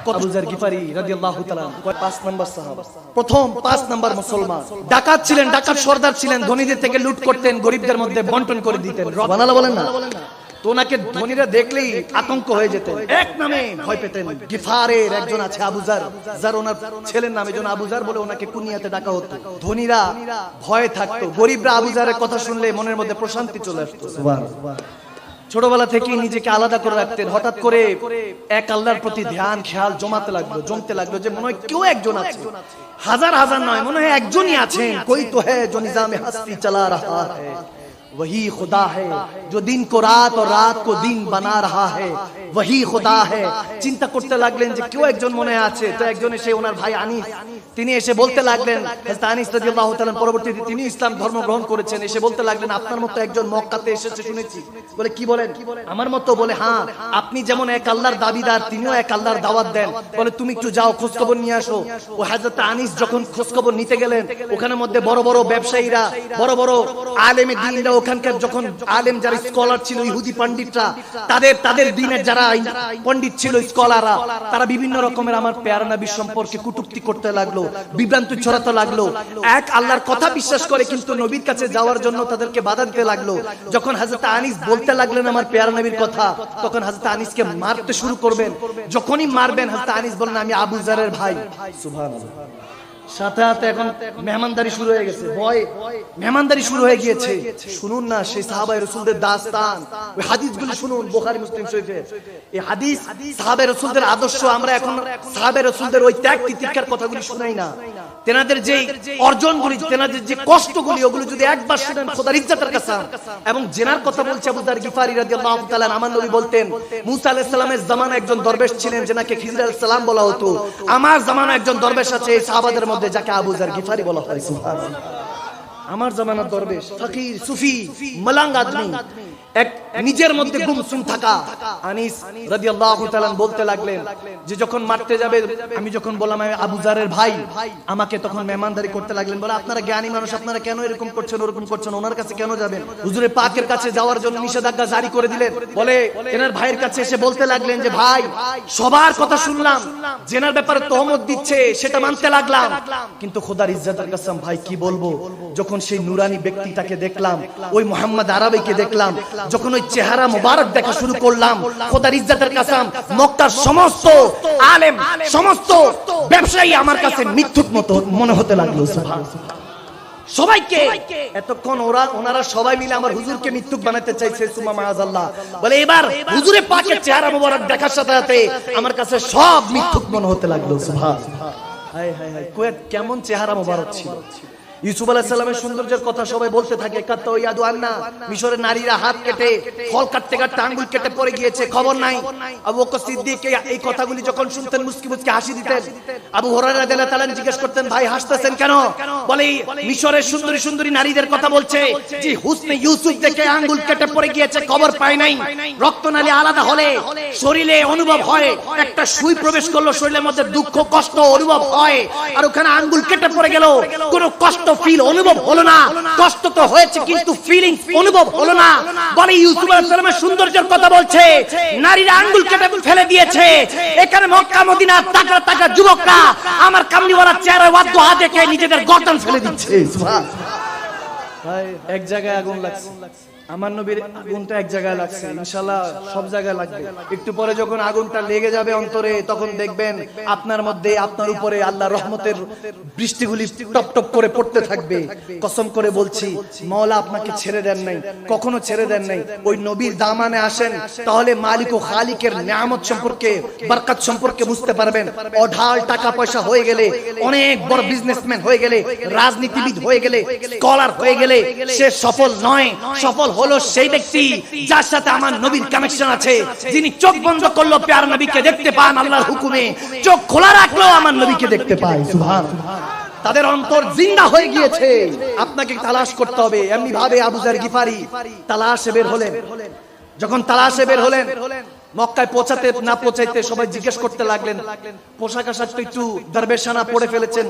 আবু যার গিফারি রাদিয়াল্লাহু তাআলা 5 নম্বর সাহাবা, প্রথম 5 নম্বর মুসলমান। ডাকাত ছিলেন, ডাকাত সর্দার ছিলেন, ধনীদের থেকে লুট করতেন, গরিবদের মধ্যে বন্টন করে দিতেন। সুবহানাল্লাহ বলেন না? তো ওনাকে ধনীরা দেখলেই আতঙ্ক হয়ে যেতেন, এক নামে ভয় পেতেন। গিফারের একজন আছে আবু যার, যার ওনার ছেলের নাম, এজন্য আবু যার বলে ওনাকে কুনিয়াতে ডাকা হতো। ধনীরা ভয়ে থাকতো, গরিবরা আবু যারের কথা শুনলে মনের মধ্যে প্রশান্তি চলে আসতো। সুবহানাল্লাহ। ছোটবেলা থেকেই নিজেকে আলাদা করে রাখতেন। হঠাৎ করে এক আল্লাহর প্রতি ধ্যান খেয়াল জমতে লাগলো যে মনে হয় কেউ একজন আছে, হাজার হাজার নয়, মনে হয় একজনই আছেন। कोई तो है जो निजाम हस्ती चला रहा है, वही खुदा है जो दिन को रात और रात को दिन बना रहा है, वही खुदा है। চিন্তা করতে লাগলেন যে কেউ একজন মনে আছে। তো একজন এসে ওনার ভাই আনিস, তিনি এসে বলতে লাগলেন, হযরত আনিস রাদিয়াল্লাহু তাআলা পরবর্তীতে তিনি ইসলাম ধর্ম গ্রহণ করেছেন, এসে বলতে লাগলেন আপনার মতো একজন মক্কাতে এসেছে শুনেছি। বলে কি বলেন? আমার মতো? বলে হ্যাঁ, আপনি যেমন এক আল্লাহর দাবিদার, তিনিও এক আল্লাহর দাওয়াত দেন। বলে তুমি একটু যাও খোঁজ খবর নিয়ে আসো। ও হযরত আনিস যখন খোঁজ খবর নিতে গেলেন, ওখানে মধ্যে বড় বড় ব্যবসায়ীরা, বড় বড় আলেমে দ্বীনরা, ওখানকার যখন আলেম যারা স্কলার ছিল, ইহুদি পণ্ডিতরা, তাদের দ্বীনের যারা পণ্ডিত ছিল, স্কলাররা, তারা বিভিন্ন রকমের আমার প্যারা নবী সম্পর্কে কটূক্তি করতে লাগলো, বিভ্রান্তি ছড়াতে লাগলো। এক আল্লাহর কথা বিশ্বাস করে কিন্তু নবীর কাছে যাওয়ার জন্য তাদেরকে বাধা দিতে লাগলো। যখন হযরত আনিস বলতে লাগলেন আমার প্যারা নবীর কথা, তখন হযরত আনিসকে মারতে শুরু করবেন। যখনই মারবেন, হযরত আনিস বলেন আমি আবু যারের ভাই। সুবহানাল্লাহ। সাথে সাথে এখন মেহমানদারি শুরু হয়ে গেছে, ভয় মেহমানদারি শুরু হয়ে গিয়েছে। শুনুন না সেই সাহাবায়ে রাসূলদের দাস্তান, ওই হাদিসগুলো শুনুন বুখারী মুসলিম শরীফে। এই হাদিস সাহাবায়ে রাসূলদের আদর্শ, আমরা এখন সাহাবায়ে রাসূলদের ওই ত্যাগ তিতিক্ষার কথাগুলি শুনাই না। তেনাদের যে অর্জনগুলি, তেনাদের যে কষ্টগুলি, ওগুলো যদি একবার শুনেন খোদার ইজ্জতের কসম। এবং জেনার কথা বলছে আবু যার গিফারি রাদিয়াল্লাহু তাআলা। আমার নবী বলতেন মুসা আলাইহিস সালামের জামানায় একজন দরবেশ ছিলেন যেনাকে খিজর আলাইহিস সালাম বলা হতো। আমার জামানায় একজন দরবেশ আছে এই সাহাবাদের মধ্যে যাকে আবু যার গিফারি বলা হয়। সুবহানাল্লাহ। আমার জামানার দরবেশ, ফকির, সুফি, মলাঙ্গ আদমি, এক নিজের মধ্যে গুমসুম থাকা আনিস রাদিয়াল্লাহু তাআলা বলতে লাগলেন যে যখন মারতে যাবে, আমি যখন বললাম আমি আবু যারের ভাই, আমাকে তখন মেহমানদারি করতে লাগলেন। বলে আপনারা জ্ঞানী মানুষ, আপনারা কেন এরকম করছেন, ওরকম করছেন, ওনার কাছে কেন যাবেন? হুজুরে পাকের কাছে যাওয়ার জন্য নিষেধাজ্ঞা জারি করে দিলেন। বলে এনার ভাইয়ের কাছে এসে বলতে লাগলেন যে ভাই, সবার কথা শুনলাম, জেনার ব্যাপারে তহমত দিচ্ছে, সেটা মানতে লাগলাম, কিন্তু খোদার ইজ্জতের কসম ভাই কি বলবো, যখন সেই নুরানি ব্যক্তিটাকে দেখলাম, ওই মুহাম্মদ আরবিকে দেখলাম, যখন ওই চেহারা মুবারক দেখা শুরু করলাম, খোদার ইজ্জতের কসম মক্কার সমস্ত আলেম, সমস্ত ব্যবসায়ী আমার কাছে মিথ্যুক মতো মনে হতে লাগলো। সুবহানাল্লাহ। সবাইকে এতক্ষণ ওনারা সবাই মিলে আমার হুজুরকে মিথ্যুক বানাতে চাইছে। সুমা মাআযাল্লাহ। বলে এবার হুজুরে পাকের চেহারা মুবারক দেখার সাথে সাথে আমার কাছে সব মিথ্যুক মনে হতে লাগলো। সুবহানাল্লাহ। হায় হায় হায়, কেমন চেহারা মুবারক ছিল। ইউসুফ আলাইহিস সালামের সৌন্দর্যের কথা সবাই বলতে থাকে। কাত্তা ইয়াদু আন্না, মিশরের নারীরা হাত কেটে, ফল কাটতে কাটতে আঙ্গুল কেটে পড়ে গিয়েছে, খবর নাই। আবু বকর সিদ্দিক এই কথাগুলি যখন শুনতেন মুস্কি মুস্কি হাসি দিতেন। আবু হুরায়রা রাদিয়াল্লাহু তাআলা জিজ্ঞেস করতেন ভাই হাসতেছেন কেন? বলে মিশরের সুন্দরী সুন্দরী নারীদের কথা বলছে যে হুসনে ইউসুফ দেখে আঙ্গুল কেটে পড়ে গিয়েছে, খবর পায় নাই। রক্তনালী আলাদা হলে শরীরে অনুভব হয়, একটা সুই প্রবেশ করলো শরীরের মধ্যে, দুঃখ কষ্ট অনুভব হয়, আর ওখানে আঙ্গুল কেটে পড়ে গেল, কোনো কষ্ট ফিল অনুভব হলো না। কষ্ট তো হয়েছে কিন্তু ফিলিং অনুভব হলো না। বলে ইউসুফ আলাইহিস সালামের সৌন্দর্যের কথা বলছে, নারীরা আঙ্গুল কেটে ফেলে দিয়েছে। এখানে মক্কা মদিনা টাকা টাকা যুবকরা আমার কামলিওয়ালা চেহারায় ওয়াদ দোহা দেখে নিজেদের গর্দন ফেলে দিচ্ছে। ভাই এক জায়গায় আগুন লাগছে, আমার নবীর আগুনটা এক জায়গায় লাগছে, ইনশাআল্লাহ সব জায়গায় লাগবে। একটু পরে যখন আগুনটা লেগে যাবে অন্তরে, তখন দেখবেন আপনার মধ্যে, আপনার উপরে আল্লাহর রহমতের বৃষ্টিগুলি টপ টপ করে পড়তে থাকবে। কসম করে বলছি মাওলা আপনাকে ছেড়ে দেন নাই, কখনো ছেড়ে দেন নাই। ওই নবীর দামানে আসেন, তাহলে মালিক ও খালিকের নিয়ামত সম্পর্কে, বরকত সম্পর্কে বুঝতে পারবেন। অঢাল টাকা পয়সা হয়ে গেলে, অনেক বড় বিজনেসম্যান হয়ে গেলে, রাজনীতিবিদ হয়ে গেলে, স্কলার হয়ে গেলে সে সফল নয়। সফল হলো সেই ব্যক্তি যার সাথে আমার নবীর কানেকশন আছে, যিনি চোখ বন্ধ করলো প্যার নবীকে দেখতে পান আল্লাহর হুকুমে, চোখ খোলা রাখলো আমার নবীকে দেখতে পায়। সুবহানাল্লাহ। তাদের অন্তর জিন্দা হয়ে গিয়েছে। আপনাকে তালাশ করতে হবে। এমনি ভাবে আবু যার গিফারি তালাশে বের হলেন। যখন তালাশে বের হলেন, মক্কায় পৌঁছাতে না পৌঁছাইতে সবাই জিজ্ঞেস করতে লাগলেন, পোশাক আশাক তো একটু দরবেশানা পরে ফেলেছেন,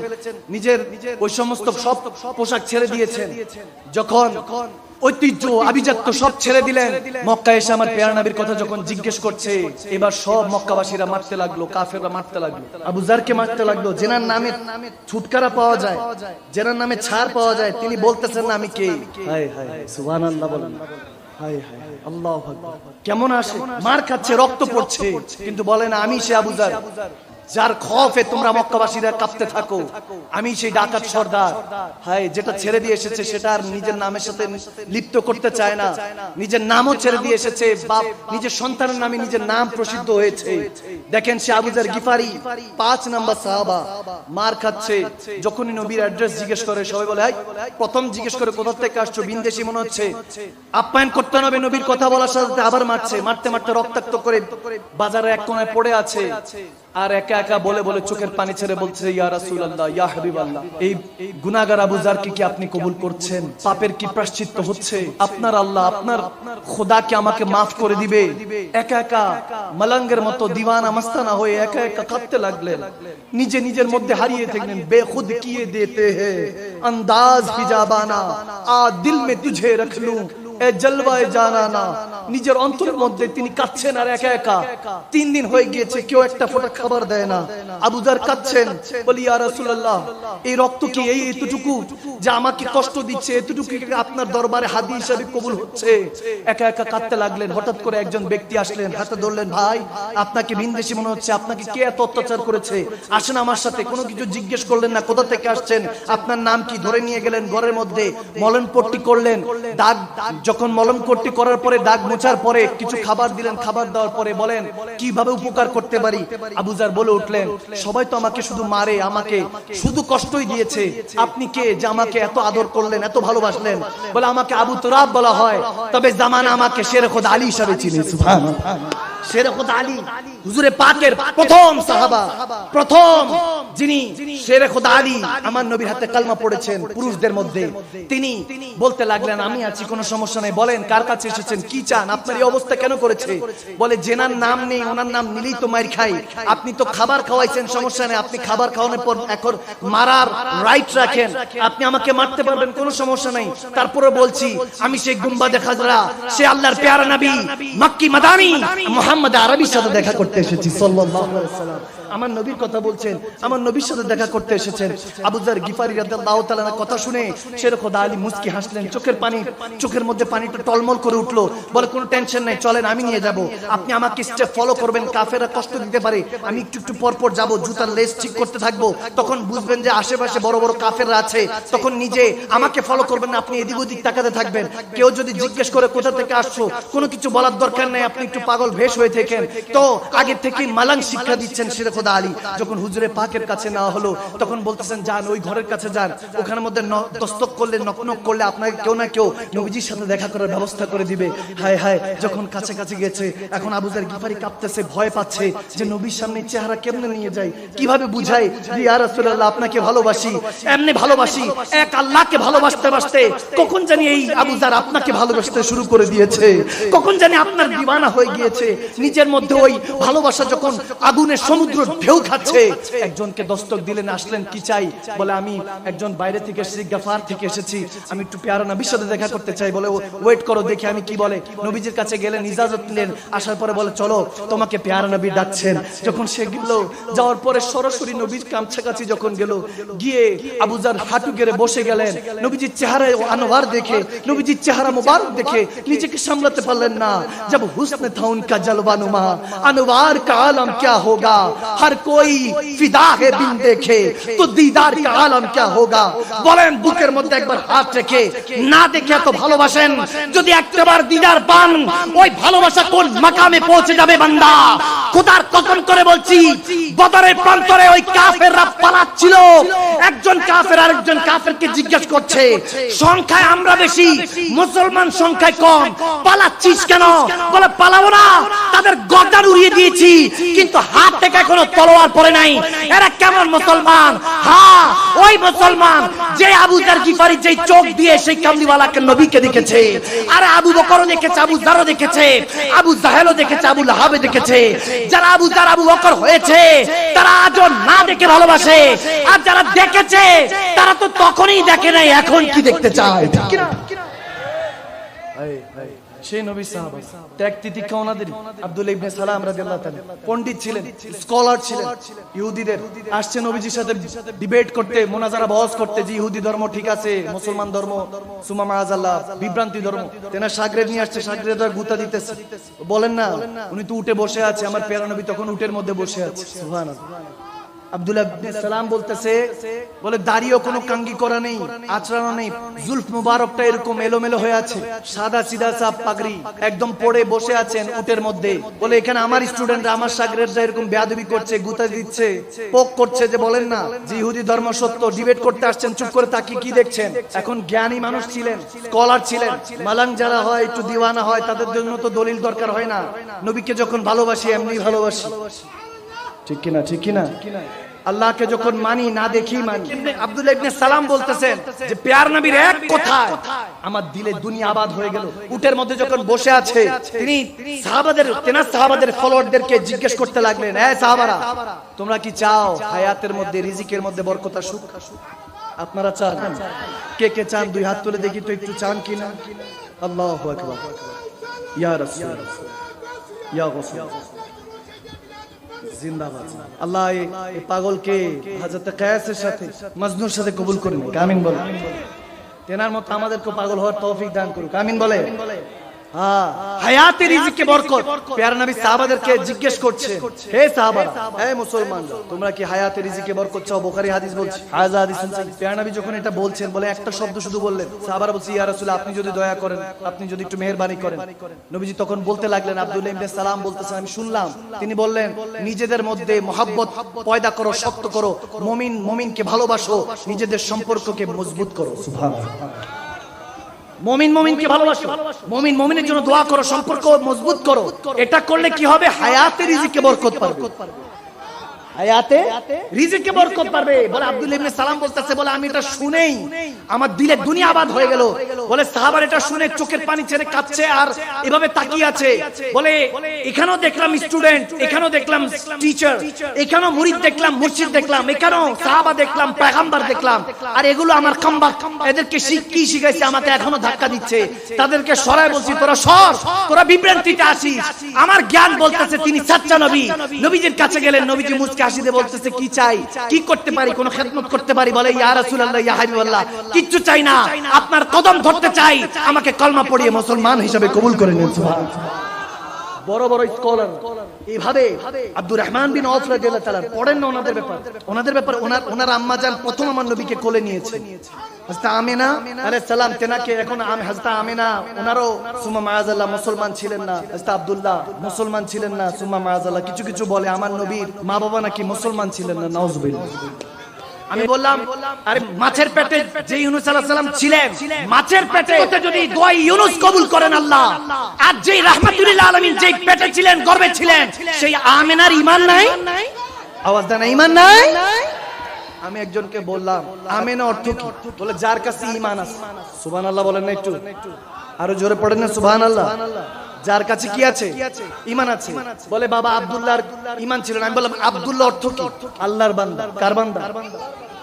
নিজের ওই সমস্ত সব পোশাক ছেড়ে দিয়েছেন। যখন ঐতিহ্য আভিজাত্য সব ছেড়ে দিলেন। মক্কায় এসে আমার পেয়ারা নবীর কথা যখন জিজ্ঞেস করছে, এবার সব মক্কাবাসীরা মারতে লাগলো, কাফেররা মারতে লাগলো, আবু যারকে মারতে লাগলো। জেনার নামে ছুটকারা পাওয়া যায়, জেনার নামে ছাড় পাওয়া যায়, তিনি বলতেছেন না আমি কে। হায় হায় সুবহানাল্লাহ বলেন, হায় হায় আল্লাহু আকবার। কেমন আসে, মার খাচ্ছে, রক্ত পড়ছে, কিন্তু বলে না আমি সে আবু যার, যার খৌফে তোমরা মক্কাবাসীরা কাঁপতে থাকো, আমি সেই ডাকাত সর্দার। হায়, যেটা ছেড়ে দিয়ে এসেছে সেটা আর নিজের নামের সাথে লিপ্ত করতে চায় না, নিজের নামও ছেড়ে দিয়ে এসেছে, বাপ নিজের সন্তানের নামে নিজের নাম প্রসিদ্ধ হয়েছে। দেখেন সে আবু যার গিফারি 5 নাম্বার সাহাবা, মার খাচ্ছে। যখনই নবীর অ্যাড্রেস জিজ্ঞেস করে সবাই বলে হাই, প্রথম জিজ্ঞেস করে কোথা থেকে আসছো, বিনদেশি মনে হচ্ছে, আপ্যায়ন করতে হবে নবীর কথা বলার সাথে আবার মারছে, মারতে মারতে রক্তাক্ত করে বাজারে এক কোণায় পড়ে আছে। আর একা একা বলে বলে চোখের পানি ছেড়ে বলছে ইয়া রাসূলুল্লাহ, ইয়া হাবিবাল্লাহ, এই গুনাহগার আবু যারকে কি আপনি কবুল করছেন? পাপের কি প্রায়শ্চিত্ত হচ্ছে? আপনার আল্লাহ, আপনার খোদা কি আমাকে মাফ করে দিবে? একা একা মলঙ্গের মতো দিওয়ানা মাস্তানা হয়ে একা একা কাঁদতে লাগলেন, নিজে নিজের মধ্যে হারিয়ে থাকলেন। বেখুদ কিয়ে দেতে হে আন্দাজ হিজাবানা, আ দিল মে তুঝে রাখ লুঁ এ জলওয়ায়ে জানানা। নিজের অন্তরের মধ্যে তিনি কাঁদছেন আর একা একা। 3 দিন হয়ে গিয়েছে, কেউ একটা ফোঁটা খাবার দেয় না। আবু যার কাঁদছেন, বলি ইয়া রাসূলুল্লাহ, এই রক্ত কি এই এতটুকু যে আমাকে কষ্ট দিচ্ছে, এতটুকু আপনার দরবারে হাদি হিসেবে কবুল হচ্ছে? একা একা কাঁদতে লাগলেন। হঠাৎ করে একজন ব্যক্তি আসলেন, হাতে ধরলেন, ভাই আপনাকে ভিনদেশী মনে হচ্ছে, আপনাকে কে এত অত্যাচার করেছে? আসেন আমার সাথে। কোনো কিছু জিজ্ঞেস করলেন না, কোথা থেকে আসছেন, আপনার নাম কি, ধরে নিয়ে গেলেন ঘরের মধ্যে, মলম পট্টি করলেন। দাগ যখন মলম পট্টি করার পরে, দাগ মোছার পরে কিছু খাবার দিলেন, খাবার দেওয়ার পরে বলেন কিভাবে উপকার করতে পারি? আবু যার বলে উঠলেন, সবাই তো আমাকে শুধু মারে, আমাকে শুধু কষ্টই দিয়েছে, আপনি কে যে আমাকে এত আদর করলেন, এত ভালোবাসলেন? বলে আমাকে আবু তুরাব বলা হয়, তবে জামানা আমাকে শেরে খোদা আলী হিসেবে চিনে। সুবহানাল্লাহ, শেরে খোদা আলী হুজুরে পাকের প্রথম সাহাবা, প্রথম যিনি শেরে খোদা আলী আমার নবীর হাতে কালমা পড়েছেন পুরুষদের মধ্যে। তিনি বলতে লাগলেন, আমি আছি, কোনো সমস্যা নেই, বলেন কার কাছে এসেছেন, কি চান, আপনার এই অবস্থা কেন করেছে? বলে জেনার নাম নেই, ওনার নাম নিলেই তো মার খাই, আপনি তো খাবার খাওয়াইছেন, সমস্যা নেই, আপনি খাবার খাওয়ানোর পর এখন মারার রাইট রাখেন, আপনি আমাকে মারতে পারবেন, কোনো সমস্যা নেই। তারপরে বলছি আমি সেই গুম্বাদে খাজরা, সে আল্লাহর প্যারা নবী মক্কি মাদানী মুহাম্মদ আরবির সাথে দেখা করতে এসেছি সাল্লাল্লাহু আলাইহি ওয়াসাল্লাম। আমার নবীর কথা বলছেন, আমার নবীর সাথে দেখা করতে এসেছেন। আবু যার গিফারি রাদিয়াল্লাহু তাআলা কথা শুনে শেরে খোদা আলী মুস্কি হাসলেন, চোখের মধ্যে পানিটা টলমল করে উঠলো। বলে কোনো টেনশন নাই, চলেন আমি নিয়ে যাব, আপনি আমাকে স্টেপ ফলো করবেন, কাফেররা কষ্ট দিতে পারে, আমি একটু একটু পর পর যাবো, জুতার লেস ঠিক করতে থাকবো, তখন বুঝবেন যে আশেপাশে বড় বড় কাফেররা আছে, তখন নিজে আমাকে ফলো করবেন না, আপনি এদিক ওদিক তাকাতে থাকবেন। কেউ যদি জিজ্ঞেস করে কোথা থেকে আসছো, কোনো কিছু বলার দরকার নাই, আপনি একটু পাগল ভেষ হয়ে থাকেন। তো আগে থেকে মালাং শিক্ষা দিচ্ছেন শেরে খোদা আলী। যখন হুজুরে পাকের কাছে নেওয়া হলো, তখন বলতেছেন যান ওই ঘরের কাছে যান, ওখানের মধ্যে দস্তক করলে, নক নক করলে আপনাকে কেউ না কেউ নবীজির সাথে দেখা করার ব্যবস্থা করে দিবে। হায় হায়, যখন কাছে কাছে গেছে, এখন আবু যার গিফারি কাঁপতেছে, ভয় পাচ্ছে যে নবীর সামনে চেহারা কেমনে নিয়ে যায়, কিভাবে বুঝাই যে ইয়া রাসূলুল্লাহ আপনাকে ভালোবাসি, এমনি ভালোবাসি, এক আল্লাহকে ভালোবাসতে বাসতে কখন জানি এই আবু যার আপনাকে ভালোবাসতে শুরু করে দিয়েছে, কখন জানি আপনার দিওয়ানা হয়ে গিয়েছে। নিজের মধ্যে ওই ভালোবাসা যখন আগুনের সমুদ্র ঢেউ খাচ্ছে, একজনকে দস্তক দিলেন, আসলেন, কি চাই? বলে আমি একজন বাইরে থেকে এসেছি, গাফার থেকে এসেছি, আমি একটু প্যারা নবীর সাথে দেখা করতে চাই। বলে ওয়েট করো, দেখি আমি কি বলে। নবীজির কাছে গেলেন, ইজাজত নিলেন, আসার পরে বলে চলো তোমাকে প্যারা নবী ডাকছেন। যখন সে গেল, যাওয়ার পরে সরাসরি নবীর কাছাকাছি যখন গেল, গিয়ে আবু যার হাঁটু গেড়ে বসে গেলেন। নবীজির চেহারায় আনোয়ার দেখে, নবীজির চেহারা মুবারক দেখে নিজেকে সামলাতে পারলেন না। जब हुस्न था उनका जलवा नुमा, अनवार का आलम क्या होगा, हर कोई फिदा है बिन देखे तो दीदार का आलम क्या होगा। বলেন বুকের মধ্যে একবার হাত রেখে, না দেখে তো ভালোবাসেন, যদি একবার দিদার পান, ওই ভালোবাসা কোন মাকামে পৌঁছে যাবে বান্দা। খোদার কসম করে বলছি, বদরের প্রান্তরে ওই কাফেররা পালাচ্ছিল, একজন কাফের আরেকজন কাফেরকে জিজ্ঞেস করছে, সংখ্যায় আমরা বেশি, মুসলমান সংখ্যায় কম, পালাচ্ছিস কেন? বলে পালাবো না, তাদের গর্দান উড়িয়ে দিয়েছি, কিন্তু হাত থেকে কোনো তলোয়ার পড়ে নাই। এরা কেমন মুসলমান? হ্যাঁ, ওই মুসলমান যে আবু যার গিফারি যে চোখ দিয়ে সেই কামলিওয়ালাকে নবীকে দেখেছে, আর আবু বকরও দেখেছে, আবু যারও দেখেছে, আবু জাহেলও দেখেছে, আবু লাহাবও দেখেছে। যারা আবু যার আবু বকর হয়েছে, তারা আজও না দেখে ভালোবাসে, আর যারা দেখেছে তারা তো তখনই দেখে নাই, এখন কি দেখতে চায়, ঠিক না? সেই নবী সাহাবা ত্যাগ তিতিক্ষা ওনাদেরই। আব্দুল্লাহ ইবনে সালাম রাদিয়াল্লাহু তাআলা পণ্ডিত ছিলেন, স্কলার ছিলেন। ইহুদিদের আসছে নবীজির সাথে ডিবেট করতে, মুনাজারা বহস করতে যে ইহুদি ধর্ম ঠিক আছে, মুসলমান ধর্ম সুমা মাআযাল্লাহ বিভ্রান্তি ধর্ম। তেনার শাগরেদ নিয়ে আসছে, শাগরেদরা গুতা দিতেছে। বলেন না উনি তো উঠে বসে আছে, আমার প্যারা নবী তখন উটের মধ্যে বসে আছে। সুবহানাল্লাহ। আব্দুল্লাহ ইবনে সালাম বলতেছে, বলে দাড়িও কোনো কাঙ্গি করা নেই, আচরণ নেই, জুলফ মুবারকটা এরকম এলোমেলো হয়ে আছে, সাদা সিধা সাপ পাগড়ি একদম পড়ে বসে আছেন উটের মধ্যে। বলে এখানে আমার স্টুডেন্টরা, আমার শাগরেদরা এরকম বেয়াদবি করছে, গুতা দিচ্ছে, পোক করছে যে বলেন না যে ইহুদি ধর্ম সত্য, ডিবেট করতে আসছেন, চুপ করে তাকিয়ে কি দেখছেন? এখন জ্ঞানী মানুষ ছিলেন, স্কলার ছিলেন। মালাং যারা হয়, একটু দিওয়ানা হয়, তাদের জন্য তো দলিল দরকার হয় না। নবীকে যখন ভালোবাসি এমনি ভালোবাসি, ঠিক কিনা? ঠিক কিনা? আল্লাহকে যখন মানি না দেখি মানি। আব্দুল্লাহ ইবনে সালাম বলতেছেন যে প্যার নবীর এক কথায় আমার দিলে দুনিয়া আবাদ হয়ে গেল। উটের মধ্যে যখন বসে আছে তিনি সাহাবাদের ফলোয়ারদেরকে জিজ্ঞেস করতে লাগলেন, এই সাহাবারা তোমরা কি চাও হায়াতের মধ্যে, রিজিকের মধ্যে বরকত আসুক? আপনারা চান? কে কে চান দুই হাত তুলে দেখি তো, একটু চান কিনা? আল্লাহু আকবার। ইয়া রাসূল, ইয়া গফুর, জিন্দাবাদ। আল্লাহ এই পাগলকে হযরত কায়েসের সাথে, মজনুর সাথে কবুল করুন। আমিন বলেন। তেনার মত আমাদেরকে পাগল হওয়ার তৌফিক দান করুন। আমিন বলে। হ্যাঁ, হায়াতে রিজিকে বরকত। প্যারা নবী সাহাবাদেরকে জিজ্ঞেস করছে, হে সাহাবারা, হে মুসলমানরা, তোমরা কি হায়াতে রিজিকে বরকত চাও? বুখারী হাদিস বলছে, হাযা হাদিসুন সহিহ। প্যারা নবী যখন এটা বলছেন, বলে একটা শব্দ শুধু বললেন, সাহাবারা বলছে, ইয়া রাসূল আপনি যদি দয়া করেন, আপনি যদি একটু মেহেরবানি করেন। নবীজি তখন বলতে লাগলেন, আব্দুল্লাহ ইবনে সালাম বলতেছেন, আমি শুনলাম, তিনি বললেন, নিজেদের মধ্যে মহব্বত পয়দা করো, শক্ত করো, মুমিনকে ভালোবাসো, নিজেদের সম্পর্ককে মজবুত করো। সুবহানাল্লাহ। মুমিনকে ভালোবাসো, মুমিনের জন্য দোয়া করো, সম্পর্ক মজবুত করো। এটা করলে কি হবে? হায়াতে রিজিকে বরকত পাবে, হায়াতে রিজিকে বরকত পাবে। বলে আব্দুল্লাহ ইবনে সালাম বলতেছে, বলে আমি এটা শুনেই আমার দিলে দুনিয়া আবাদ হয়ে গেল। বলে সাহাবারা এটা শুনে চোখের পানি ছেড়ে কাঁদছে আর এভাবে তাকিয়ে আছে। বলে এখানেও দেখলাম স্টুডেন্ট, এখানেও দেখলাম টিচার, এখানেও মুরিদ দেখলাম, মুর্শিদ দেখলাম, এখানেও সাহাবা দেখলাম, পয়গম্বর দেখলাম। আর এগুলো আমার কামবাক, এদেরকে কি শিখাইছে আমাকে এখনো ধাক্কা দিচ্ছে। তাদেরকে সরায় বলছি, তোরা সর, তোরা বিভ্রান্তিতে আসিস। আমার জ্ঞান বলতেছে তিনি সচ্চা নবী। নবীজির কাছে গেলেন, নবীজি মুস্কি হাসিতে বলতেছে, কি চাই, কি করতে পারি, কোন খেদমত করতে পারি? বলে, ইয়া রাসূলুল্লাহ, ইয়া হাবিবাল্লাহ, কিচ্ছু চাই না, আপনার কদম ধরতে চাই, আমাকে কলমা পড়িয়ে মুসলমান হিসেবে কবুল করে নিন। সুবহানাল্লাহ। বড় বড় স্কলার এইভাবে আব্দুর রহমান বিন আউফ রাদিয়াল্লাহু তাআলা পড়েন না ওনাদের ব্যাপারে। ওনার আম্মা জান প্রথম আমার নবীকে কোলে নিয়েছে। হযরত আমিনা আলাইহিস সালাম তেনাকে, এখন হযরত আমিনা ওনারও সুম্মা মাআযাল্লাহ মুসলমান ছিলেন না, হযরত আব্দুল্লাহ মুসলমান ছিলেন না, সুম্মা মাআযাল্লাহ। কিছু বলে আমার নবীর মা বাবা নাকি মুসলমান ছিলেন না, নাউযুবিল্লাহ। আমি বললাম, আরে মাছের পেটে যে ইউনূস আলাইহিস সালাম ছিলেন, মাছের পেটে যদি দোয়া ইউনূস কবুল করেন আল্লাহ, আর যে রাহমাতুল লিল আলামিন যেই পেটে ছিলেন, গর্ভে ছিলেন, সেই আমিনার ঈমান নাই? আওয়াজ দেন, ঈমান নাই? আমি একজনকে বললাম, আমিনা অর্থ কি? বলে, যার কাছে ঈমান আছে। সুবহানাল্লাহ বলেন না একটু, আরো জোরে পড়েন না সুবহানাল্লাহ। যার কাছে কি আছে? ঈমান আছে। বলে, বাবা আব্দুল্লাহর ঈমান ছিল না। আমি বললাম, আব্দুল্লাহ অর্থ কি? আল্লাহর বান্দা। কার বান্দা?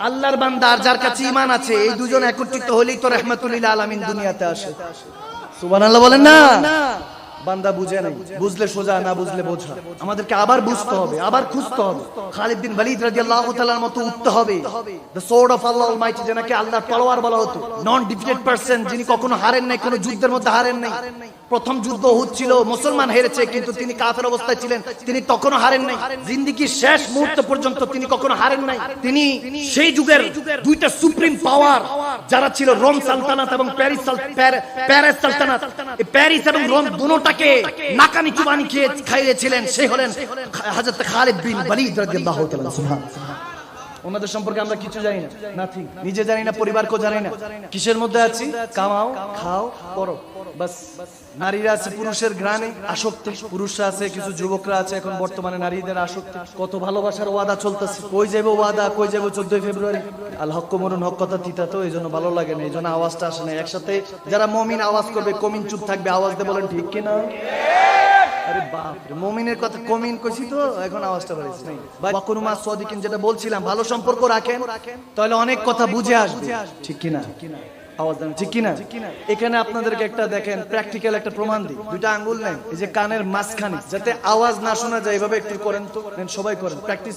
আল্লাহর বান্দা। আর যার কাছে ঈমান আছে, এই দুজন একত্রিত হলেই তো রাহমাতুল লিল আলামিন দুনিয়াতে আসে। সুবহানাল্লাহ বলেন না। বান্দা বুঝে নাই, বুঝলে সোজা, না বুঝলে বোঝা। আমাদেরকে আবার বুঝতে হবে, আবার খুঁজতে হবে। খালিদ বিন ওয়ালিদ রাদিয়াল্লাহু তাআলার মতো উঠতে হবে। The sword of Allah Almighty, যেটাকে আল্লাহর তলোয়ার বলা হতো। নন ডিফিটেড পারসন, যিনি কখনো হারেন নাই, কোনো যুদ্ধের মধ্যে হারেন নাই। প্রথম যুদ্ধ উহুদ ছিল, মুসলমান হেরেছে, কিন্তু তিনি কাফের অবস্থায় ছিলেন, তিনি তখনো হারেন নাই। জিন্দেগির শেষ মুহূর্ত পর্যন্ত তিনি কখনো হারেন নাই। তিনি সেই যুগের দুইটা সুপ্রিম পাওয়ার যারা ছিল, রোম সালতানাত এবং প্যারিস সালতানাত, প্যারিস এবং রোম দুটোটাকে নাকানি চুবানি খাইয়েছিলেন। সে হলেন হযরত খালিদ বিন ওয়ালিদ রাদিয়াল্লাহু তাআলা। সুবহানাল্লাহ। ওনাদের সম্পর্কে আমরা কিছু জানি না, নাথিং। নিজে জানি না, পরিবারকেও জানি না। কিসের মধ্যে আছি? কামাও, খাও, পড়ো, বাস। নারীরা আছে পুরুষের ঘ্রাণে আসক্তি, পুরুষরা আছে, কিছু যুবকরা আছে এখন বর্তমানে নারীদের আসক্তি। কত ভালোবাসার ওয়াদা চলতেছে, কই যাবো ওয়াদা, কই যাবো 14 ফেব্রুয়ারি। আল হক মরুন, হক কথা তিতা, তো এই জন্য ভালো লাগে না, এই জন্য আওয়াজটা আসে না। একসাথে যারা মুমিন আওয়াজ করবে, কমিন চুপ থাকবে, আওয়াজ দিয়ে বলেন ঠিক কিনা? আরে বাপ রে, মুমিনের কথা কমিন কইছি তো, এখন আওয়াজটা বাড়িয়েছি। বা কোন মাস সাদিকিন, যেটা বলছিলাম, ভালো সম্পর্ক রাখেন, তাহলে অনেক কথা বুঝে আসবে, ঠিক কিনা? আওয়াজ দেন, ঠিক কিনা? এখানে আপনাদেরকে একটা দেখেন প্র্যাকটিক্যাল একটা প্রমাণ দিই। দুইটা আঙ্গুল নেন, এই যে কানের মাঝখানে, যাতে আওয়াজ না শোনা যায় এভাবে একটু করেন তো। সবাই করেন প্র্যাকটিস।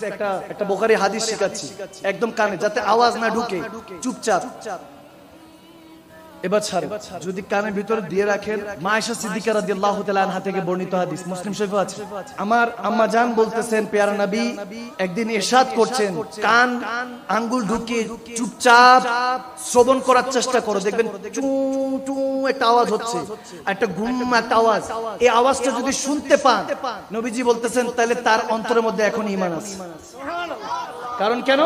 একটা বুখারী হাদিস শেখাচ্ছি, একদম কানে, যাতে আওয়াজ না ঢুকে, চুপচাপ। এবার ছাড়েন। যদি কানের ভিতরে দিয়ে রাখেন, মা আয়েশা সিদ্দিকা রাদিয়াল্লাহু তাআলা আনহা থেকে বর্ণিত হাদিস, মুসলিম শরীফে আছে। আমার আম্মা জান বলতেছেন, পেয়ারা নবী একদিন ইরশাদ করছেন, কান আঙ্গুল ঢুকে চুপচাপ শ্রবণ করার চেষ্টা করো, দেখবেন চু চু একটা আওয়াজ হচ্ছে, একটা ঘুম একটা আওয়াজ। এই আওয়াজটা যদি শুনতে পান, নবীজি বলতেছেন, তাহলে তার অন্তরের মধ্যে এখন ঈমান আছে। কারণ কেন?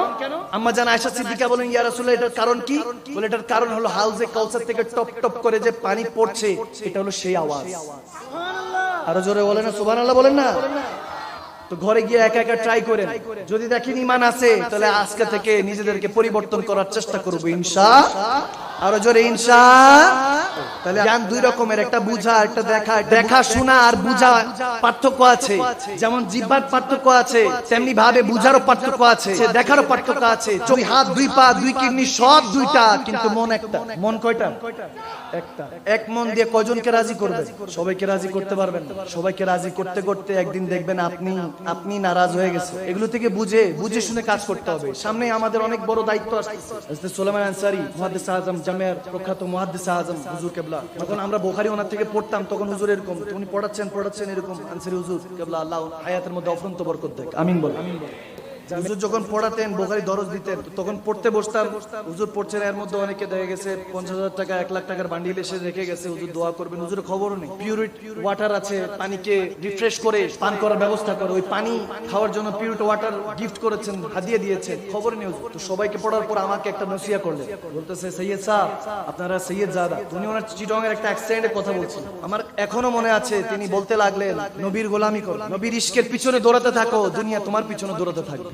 আম্মা জান আয়েশা সিদ্দিকা বলেন, ইয়া রাসূলুল্লাহ, এটার কারণ কি? বলে, এটার কারণ হলো হাউজে কাউসার থেকে টপ টপ করে যে পানি পড়ছে, এটা হলো সেই আওয়াজ। আরো জোরে বলেন না সুবহানাল্লাহ, বলেন না। তো ঘরে গিয়ে একা একা ট্রাই করেন, যদি দেখেন ঈমান আছে, তাহলে আজকে থেকে নিজেদেরকে পরিবর্তন করার চেষ্টা করব ইনশাআল্লাহ। আরো জোরে ইনশাআল্লাহ। তাহলে জ্ঞান দুই রকমের, একটা বুঝা, একটা দেখা। দেখা শোনা আর বুঝা পার্থক্য আছে। যেমন জিহ্বার পার্থক্য আছে, তেমনি ভাবে বুঝারও পার্থক্য আছে, দেখারও পার্থক্য আছে। দুই হাত, দুই পা, দুই কিডনি, সব দুইটা, কিন্তু মন একটা। মন কয়টা? একটা। এক মন দিয়ে কয়জনকে রাজি করবেন? সবাইকে রাজি করতে পারবেন না। সবাইকে রাজি করতে করতে একদিন দেখবেন আপনি নারাজ হয়ে গেছে। এগুলো থেকে বুঝে শুনে কাজ করতে হবে। সামনে আমাদের অনেক বড় দায়িত্ব আসছে। হযরত সুলাইমান আনসারী, মুহাদ্দিস আযম, জামিয়ার প্রখ্যাত মুহাদ্দিস আযম হুজুর কেবলা, যখন আমরা বুখারী ওনার থেকে পড়তাম, তখন হুজুর এরকম, উনি পড়াচ্ছেন এরকম, আনসারী হুজুর কেবলা, আল্লাহ হায়াতের মধ্যে অফরন্ত বরকত দেখ, আমিন বল। হুজুর যখন পড়াতেন, বুখারী দরজ দিতেন, তখন পড়তে বসতাম, হুজুর পড়ছেন, এর মধ্যে অনেকে দেখা গেছে 50,000 টাকা 1 লাখ টাকার বান্ডিল এসে রেখে গেছে, হুজুর দোয়া করবেন। হুজুর খবরও নেই। পিউরিট ওয়াটার আছে, পানিকে রিফ্রেশ করে পান করার ব্যবস্থা করে, ওই পানি খাওয়ার জন্য পিউরিট ওয়াটার গিফট করেছেন, হাদিয়া দিয়েছেন, খবর নেই হুজুর। তো সবাইকে পড়ার পর আমাকে একটা নসিহত করলেন, বলতেছে, সৈয়দ সাহেব, আপনারা সৈয়দ জাদা। উনি ওনার চিটং এর একটা অ্যাক্সিডেন্টের কথা বলছেন, আমার এখনো মনে আছে। তিনি বলতে লাগলেন, নবীর গোলামি করো, নবীর ইশকের পিছনে দৌড়াতে থাকো, দুনিয়া তোমার পিছনে দৌড়াতে থাকবে।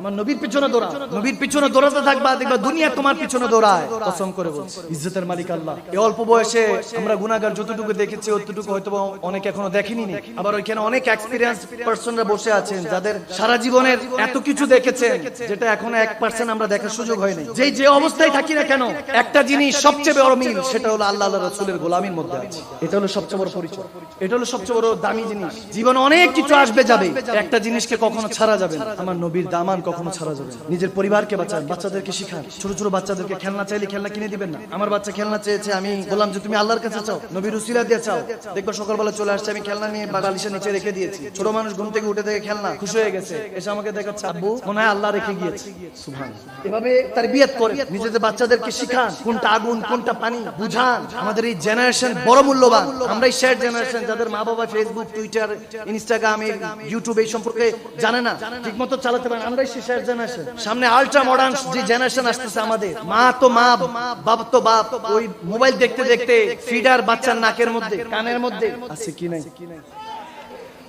আমার নবীর পিছনে দৌড়া, নবীর পিছনে দৌড়াতে থাকবা, দেখবা দুনিয়া তোমার পিছনে দৌড়ায়। কসম করে বলছি, ইজ্জতের মালিক আল্লাহ। এই অল্প বয়সে আমরা গুনাহগার যতটুকু দেখেছি, অতটুকু হয়তো অনেক এখনো দেখিনি। আবার ওইখানে অনেক এক্সপেরিয়েন্স পারসনরা বসে আছেন, যাদের সারা জীবনের এত কিছু দেখেছেন, যেটা এখনো 1% আমরা দেখার সুযোগ হয়নি। যে অবস্থায় থাকি না কেন, একটা জিনিস সবচেয়ে বড় মিল, সেটা হলো আল্লাহ আল্লাহ রাসূলের গোলামির মধ্যে আছে। এটা হলো সবচেয়ে বড় পরিচয়, এটা হলো সবচেয়ে বড় দামি জিনিস। জীবনে অনেক কিছু আসবে যাবে, একটা জিনিসকে কখনো ছাড়া যাবে না, আমার নবীর দামান কখনো ছাড়া যাবে না। নিজের পরিবারকে বাঁচান, বাচ্চাদেরকে শিখান। ছোট ছোট বাচ্চাদেরকে খেলনা চাইলে খেলনা কিনে দিবেন না। আমার বাচ্চা খেলনা চেয়েছে, আমি বললাম যে তুমি আল্লাহর কাছে চাও, নবীর উসিলা দিয়ে চাও। দেখবা সকালবেলা চলে আসছে, আমি খেলনা নিয়ে বালিশের নিচে রেখে দিয়েছি। ছোট মানুষ ঘুম থেকে উঠে থেকে খেলনা, খুশি হয়ে গেছে, এসে আমাকে দেখাচ্ছে, আব্বু মনে হয় আল্লাহ রেখে গিয়েছে। সুবহানাল্লাহ। এভাবে তারবিয়ত করে নিজেদের বাচ্চাদেরকে শিখান, কোনটা আগুন কোনটা পানি বুঝান। আমাদের এই জেনারেশন বড় মূল্যবান। আমরা এই শেয়ার জেনারেশন, যাদের মা বাবা ফেসবুক, টুইটার, ইনস্টাগ্রাম, ইউটিউব এই সম্পর্কে জানে না, ঠিকমতো চালাতে পারে, আমরাই সেই শেয়ার জেনারেশন। সামনে আল্ট্রা মডার্ন যে জেনারেশন আসতেছে, আমাদের মা তো মা, বাপ তো বাপ, ওই মোবাইল দেখতে দেখতে ফিডার বাচ্চার নাকের মধ্যে, কানের মধ্যে আছে কি নাই।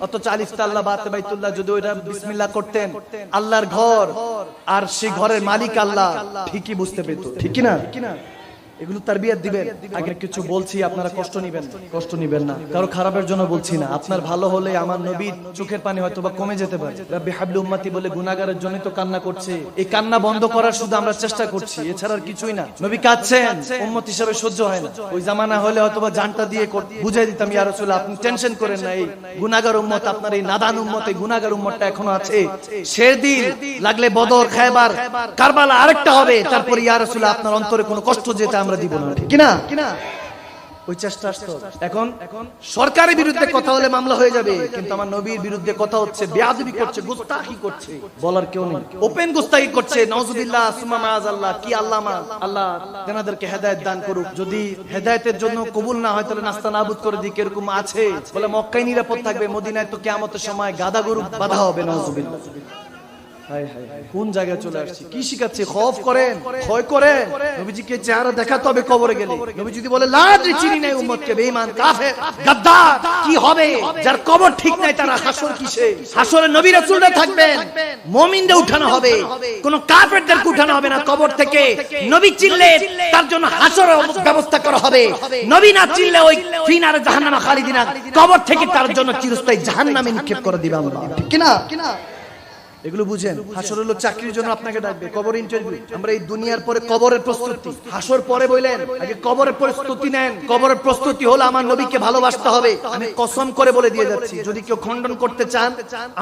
অথচ আলিফতাল্লাহ বাতে বাইতুল্লাহ যদি ওইটা বিসমিল্লাহ করতেন, আল্লাহর ঘর, আর সেই ঘরের মালিক আল্লাহ, ঠিকই বুঝতে পেত, ঠিক কি না? এগুলো তারবিয়ত দিবেন। আগে কিছু বলছি, আপনারা কষ্ট নিবেন না, কারো খারাপের জন্য বলছি না। আপনার ভালো হলে আমার নবীর চোখের পানি হয়তো বা কমে যেতে পারে। রাব্বি হাবলি উম্মতি বলে গুনাহগারের জন্য তো কান্না করছে, এই কান্না বন্ধ করার শুধু আমরা চেষ্টা করছি, এছাড়া আর কিছুই না। নবী কাঁদছেন, উম্মত হিসেবে সহ্য হয় না। ওই জামানা হলে হয়তো বা জানটা দিয়ে বুঝাই দিতাম, ইয়া রাসূলুল্লাহ আপনি টেনশন করেন না, এই গুনাহগার উম্মত, আপনার এই নাদান উম্মত, এই গুনাহগার উম্মতটা এখনো আছে। সেদিন লাগলে বদর, খায়বার, কারবালা আরেকটা হবে, তারপর ইয়া রাসূলুল্লাহ আপনার অন্তরে কোনো কষ্ট যেতে আমরা দিব না, ঠিক না? ওই চেষ্টা আসতো। এখন সরকারের বিরুদ্ধে কথা হলে মামলা হয়ে যাবে, কিন্তু আমার নবীর বিরুদ্ধে কথা হচ্ছে, বেয়াদবি করছে, গুস্তাখি করছে, বলার কেউ নেই, ওপেন গুস্তাখি করছে, নাউজুবিল্লাহ সুম্মা মাআযাল্লাহ। কি আল্লাহ তেনাদেরকে হেদায়েত দান করুক। যদি হেদায়েতের জন্য কবুল না হয়, তাহলে নাস্তা নাবুদ করে দিক, এরকম আছে। বলে মক্কায় নিরাপদ থাকবে, মদিনায় তো কিয়ামতের সময় গাদা গরু বাঁধা হবে, নাউজুবিল্লাহ। কোন জায়গায় চলে আসছি? কি শিখাচ্ছে? খৌফ করেন, ভয় করেন। নবীজিকে চেহারা দেখাতে হবে কবরে গেলে। নবী যদি বলে লা আদরি, চিনি নাই উম্মতকে, বেঈমান, কাফের, গাদ্দার, কি হবে? যার কবর ঠিক নাই, তার হাসর কিসে? হাসরে নবী রাসূলরা থাকবেন, মুমিনদের উঠানো হবে, কোন কাফেরদেরকে উঠানো হবে না কবর থেকে। নবী চিল্লে তার জন্য হাসরের ব্যবস্থা করা হবে, নবী না চিল্লে ওই ফিনারে জাহান্নামে খালিদিনা, কবর থেকে তার জন্য চিরস্থায়ী জাহান্নামে নিক্ষেপ করে দিবে আমরা, ঠিক কি না? এগুলো বুঝেন। হাসর হলো চাকরির জন্য আপনাকে ডাকবে, কবর ইন্টারভিউ। আমরা এই দুনিয়ার পরে কবরের প্রস্তুতি, হাসর পরে বললেন, আগে কবরের প্রস্তুতি নেন। কবরের প্রস্তুতি হলো আমার নবীকে ভালোবাসতে হবে। আমি কসম করে বলে দিয়ে যাচ্ছি, যদি কেউ খণ্ডন করতে চান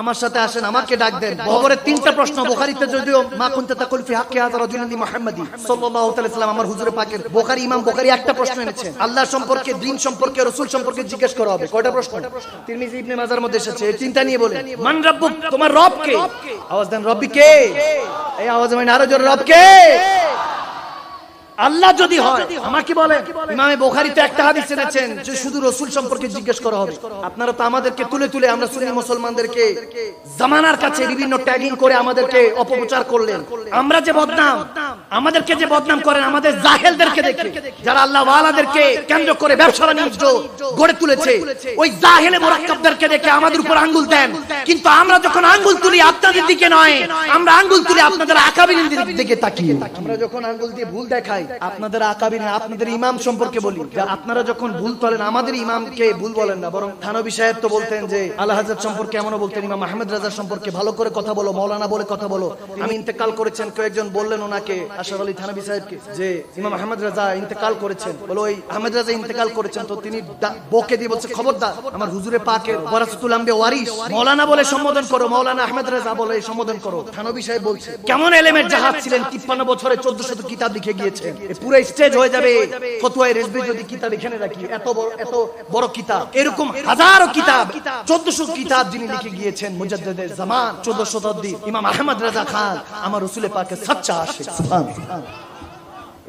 আমার সাথে আসেন, আমাকে ডাক দেন। কবরের 3টা প্রশ্ন বুখারীতে, যদিও মা কুনতা তাকুল ফি হাক্কি হাযা রাজুলিন মুহাম্মাদি সাল্লাল্লাহু আলাইহি ওয়াসাল্লাম, আমার হুজুরে পাকের বুখারী, ইমাম বুখারী একটা প্রশ্ন এনেছেন, আল্লাহ সম্পর্কে, দ্বীন সম্পর্কে, রাসূল সম্পর্কে জিজ্ঞেস করা হবে। কয়টা প্রশ্ন? তিরমিজি ইবনে মাজার মধ্যে এসেছে। এই 3টা নিয়ে বলেন। মান রাব্বুক, তোমার রব কে? আওয়াজ দেন, রব্বি কে? এই আওয়াজ মানে আরো জোরে, রব কে? আল্লাহ যদি হয় আমাকে বলেন। ইমামে বুখারীতে একটা হাদিস এনেছেন যে শুধু রাসূল সম্পর্কে জিজ্ঞেস করা হবে। আপনারা তো আমাদেরকে তুলে তুলে, আমরা সুন্নি মুসলমানদেরকে জামানার কাছে বিভিন্ন ট্যাগিং করে আমাদেরকে অপপ্রচার করলেন। আমরা যে বদনাম, আমাদেরকে যে বদনাম করেন আমাদের জাহেলদেরকে দেখে, যারা আল্লাহ ওয়ালাদেরকে কেন্দ্র করে ব্যবসা বাণিজ্য গড়ে তুলেছে, ওই জাহেলে মুরাক্কাবদেরকে দেখে আমাদের উপর আঙ্গুল দেন। কিন্তু আমরা যখন আঙ্গুল তুলি আপনাদের দিকে নয়, আমরা আঙ্গুল তুলি আপনাদের আকাবিরদের দিকে তাকিয়ে। আমরা যখন আঙ্গুল দিয়ে ভুল দেখাই আপনাদের আকাবির, আপনাদের ইমাম সম্পর্কে বলি, আপনারা যখন ভুল তোলেন আমাদের ইমামকে ভুল বলেন না, বরং থানবী সাহেব তো বলতেন যে আলা হযরত সম্পর্কে এমনও বলতেন, ইমাম আহমেদ রাজা সম্পর্কে ভালো করে কথা বলো, মাওলানা বলে কথা বলো। আমি ইন্তেকাল করেছেন, কেউ একজন বললেন ওনাকে, আশরাফ আলী থানবী সাহেবকে, যে ইমাম আহমেদ রাজা ইন্তেকাল করেছেন। বলো ওই আহমেদ রাজা ইন্তেকাল করেছেন, তো তিনি বকে দিয়ে বলছে, খবরদার, আমার হুজুরে পাকের ওয়ারাসাতুল আম্বিয়া ওয়ারিস, মাওলানা বলে সম্বোধন করো, মাওলানা আহমেদ রাজা বলে সম্বোধন করো। থানবী সাহেব বলছে, কেমন এলেমের জাহাজ ছিলেন, 53 বছরে 1400 কিতাব লিখে গিয়েছেন। পুরো স্টেজ হয়ে যাবে ফতোয়ায়ে রেজভি যদি কিতাব এখানে রাখি, এত বড় কিতাব, এরকম হাজারো কিতাব, 1400 কিতাব যিনি লিখে গিয়েছেন, মুজাদ্দিদে জামান 14 শতাব্দী ইমাম আহমদ রাজা খান, আমার রাসূলের পাকের সচ্চা আশিক। সুবহানাল্লাহ।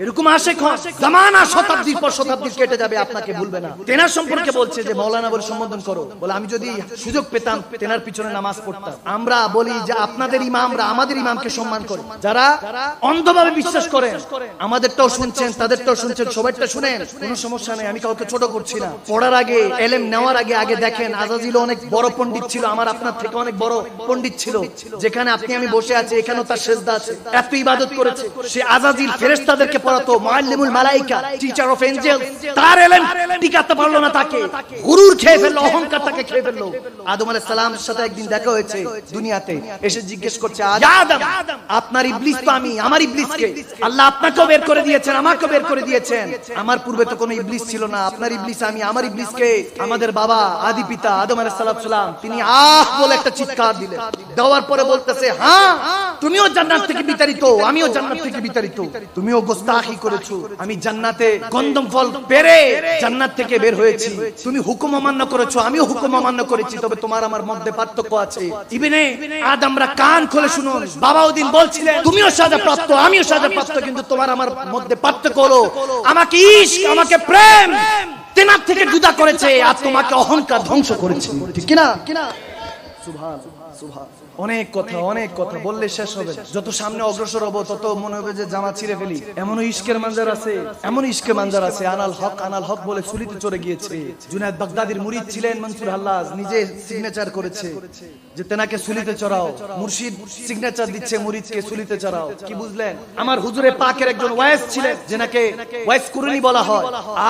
এরকম আশিক হন, জামানা শতাব্দীর পর শতাব্দী কেটে যাবে, আপনাকে ভুলবে না। তেনার সম্পর্কে বলছে যে মাওলানা বলে সম্বোধন করো। বলে আমি যদি সুযোগ পেতাম তেনার পিছনে নামাজ পড়তাম। আমরা বলি যে আপনাদের ইমামরা আমাদের ইমামকে সম্মান করে, যারা অন্ধভাবে বিশ্বাস করেন আমাদেরটাও শুনছেন, তাদেরটাও শুনছেন, সবাইটা শুনেন, কোনো সমস্যা নেই, আমি কাউকে ছোট করছি না। পড়ার আগে, ইলম নেওয়ার আগে দেখেন, আজাজিল অনেক বড় পণ্ডিত ছিল, আমার আপনার থেকে অনেক বড় পণ্ডিত ছিল। যেখানে আপনি আমি বসে আছি এখানেও তার সেজদা আছে, এত ইবাদত করেছে। সে আজাজিল ফেরেশতাদেরকে পড়াতো, মুআল্লিমুল মালায়েকা, টিচার অফ এঞ্জেলস, তার ইলম টিকাতে পারলো না, তাকে গুরুর খেয়ে ফেললো, অহংকার তাকে খেয়ে ফেললো। আদম আলাইহিস সালামের সাথে একদিন দেখা হয়েছে দুনিয়াতে, এসে জিজ্ঞেস করছে, আদম, আপনার ইবলিস তো আমি, আমার ইবলিসকে আল্লাহ আপনাকেও বের করে দিয়েছেন, আমাকেও বের করে দিয়েছেন। আমার পূর্বে তো কোনো ইবলিস ছিল না, আপনার ইবলিস আমি, আমার ইবলিসকে আমাদের বাবা আদি পিতা আদম আলাইহিস সালাম, তিনি আহ বলে একটা চিৎকার দিলেন। দেওয়ার পরে বলতেছে, হ্যাঁ তুমিও জান্নাত থেকে বিতাড়িত, আমিও জান্নাত থেকে বিতাড়িত, তুমিও গোস্তাখি করেছো, আমি জান্নাতে গন্ধম ফল পেরে জান্নাত থেকে বের হয়েছি, তুমি হুকুম অমান্য করেছো, আমিও হুকুম অমান্য করেছি, তবে তোমার আমার মধ্যে পার্থক্য আছে। ইবনে আদমরা কান খুলে শুনুন, বাবা ওদিন বলছিলেন তুমিও সাজাপ্রাপ্ত, আমিও সাজাপ্রাপ্ত, কিন্তু তোমার আমার মধ্যে পার্থক্য হলো আমাকে ইশক, আমাকে প্রেম তেনার থেকে জুদা করেছে, আর তোমাকে অহংকার ধ্বংস করেছে। ঠিক কি না? সুবহানাল্লাহ, সুবহানাল্লাহ। অনেক কথা বললে শেষ হবে না। যত সামনে অগ্রসর হবো তত মনে হবে যে জামা ছিঁড়ে ফেলি। এমন ইশকের মানজার আছে, এমন ইশকের মানজার আছে, আনাল হক বলে সুলিতে চড়ে গিয়েছে। জুনায়েদ বাগদাদির মুরিদ ছিলেন মনসুর হাল্লাজ, নিজে সিগনেচার করেছে যে তেনাকে সুলিতে চড়াও। মুর্শিদ সিগনেচার দিচ্ছে মুরিদকে সুলিতে চড়াও। কি বুঝলেন? আমার হুজুরে পাকের একজন ওয়াইস ছিলেন, যেনাকে ওয়াইস কুরুনি বলা হয়,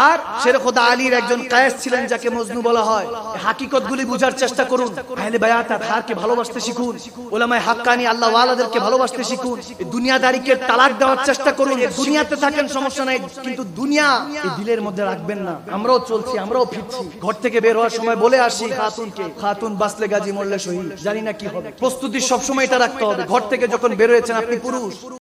আর শের খোদা আলীর একজন কায়েস ছিলেন, যাকে মজনু বলা হয়। হাকিকতগুলি বুঝার চেষ্টা করুন, আহলে বায়াত আতহারকে ভালোবাসতে শিখুন, উলামায়ে হাক্কানি আল্লাহ ওয়ালাদেরকে ভালোবাসতে শিখুন, দুনিয়াদারিকে তালাক দেওয়ার চেষ্টা করুন। দুনিয়াতে থাকেন সমস্যা নাই, কিন্তু দুনিয়া এই দিলের মধ্যে রাখবেন না। আমরাও চলছি, আমরাও ফিরছি। ঘর থেকে বের হওয়ার সময় বলে আসি খাতুনকে, খাতুন বাঁচলে গাজী মরলে শহীদ, জানি না কি হবে। প্রস্তুতি সবসময় এটা রাখতে হবে। ঘর থেকে যখন বের হয়েছেন আপনি পুরুষ,